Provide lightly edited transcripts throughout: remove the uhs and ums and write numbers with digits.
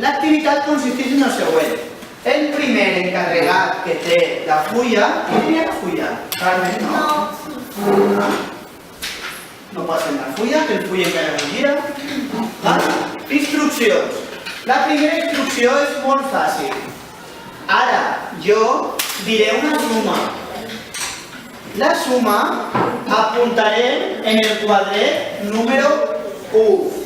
L'activitat consisteix en el següent. El primer encarregat que té la fulla... Qui tenia la fulla? Carmen, no? No passen la fulla, que el full encara no gira. Instruccions. La primera instrucció és molt fàcil. Ara jo diré una suma. La suma apuntarem en el quadret número 1.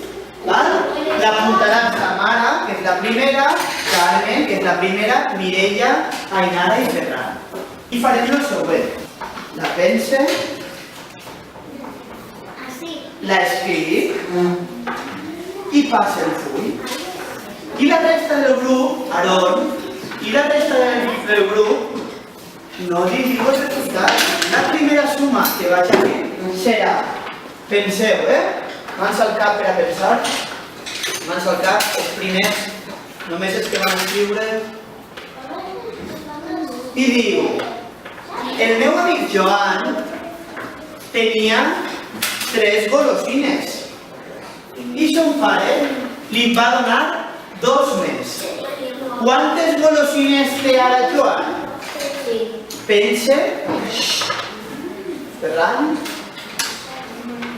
L'apuntarà Samara, que és la primera, Carmen, que és la primera, Mireia, Ainara i Ferran. I farem el següent. La pense, la escric i passa el full. I la resta del grup, Aaron, i la resta del grup, no dirigiu el resultat. La primera suma que vaig a dir serà, penseu, mans al cap per a pensar, mans al cap, els primers, només els que van escriure, i diu, el meu amic Joan tenia 3 golosines i son pare li va donar 2 més. Quantes golosines té ara Joan? Pense, Ferran,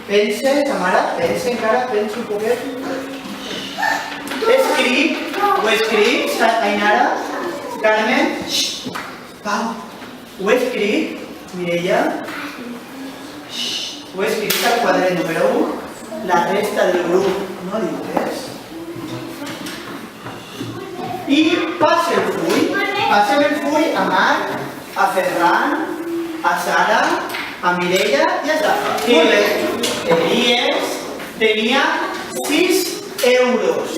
pense, Samara, pense encara, pense un poquet. Escric, ho escric, Ainara, Carmen, Pau, ho escric, Mireia, ho escric al quadret número 1, la resta del grup no diu res. I passa el full, passem el full a Marc, a Ferran, a Sara, a Mireia i a Safa. Molt bé. Elies tenia 6 euros.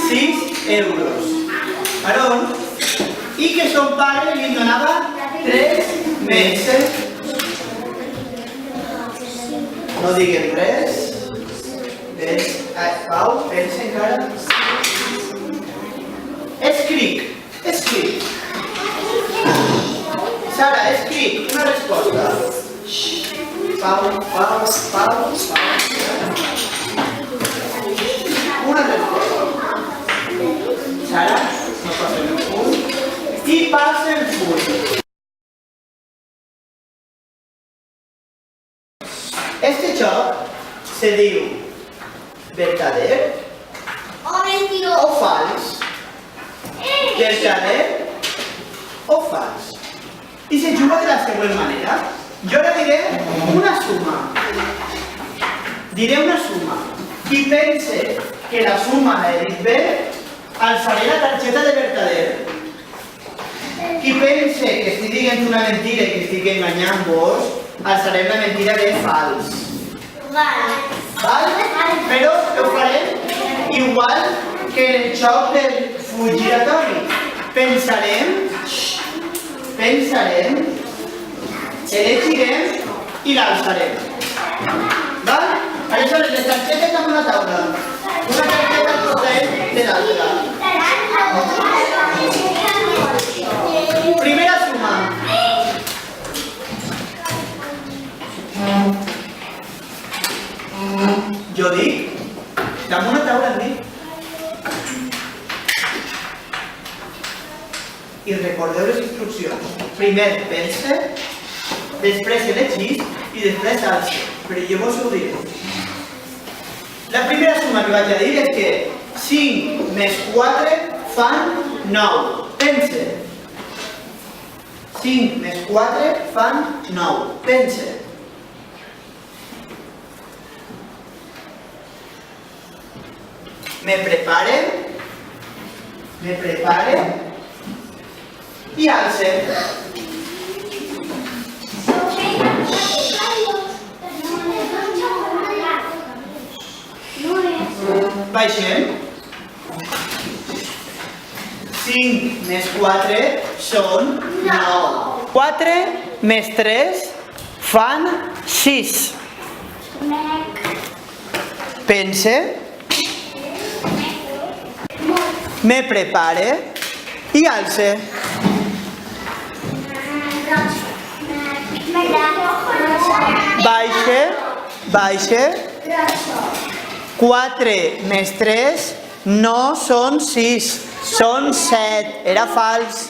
6 euros. Aaron, i que son pare li donava 3 més. No diguem res. Pau, pensa encara. Escric. Escric. Sara, escric una resposta. Pau. Una resposta. Sara, no passa el full. I passa el full. Este joc se diu verdader o fals. Verdader o fals. I se juga de la següent manera. Jo ara diré una suma. Diré una suma. Qui pense que la suma l'he dit bé, alçaré la targeta de verdader. Qui pense que estic dient una mentira i que estic enganyant-vos, alçarem la mentira de fals. Val? Però ho farem igual que en el joc del full giratori. Pensarem, elegirem i l'alçarem. Val? Aleshores, les targetes amb una taula. Una targeta al costat de l'altra. Primera suma. Jo dic, damunt una taula em dic. I recordeu les instruccions. Primer pense, després elegís i després alça. Però jo vos ho diré. La primera suma que vaig a dir és que 5 més 4 fan 9. Pense. 5 més 4 fan 9. Pense. Me prepare i alce. Baixem. 5 més 4 són 9. 4 més 3 fan 6. Pense. Me prepare i alce. Baixe. 4 més 3 No són 6, són 7. Era fals.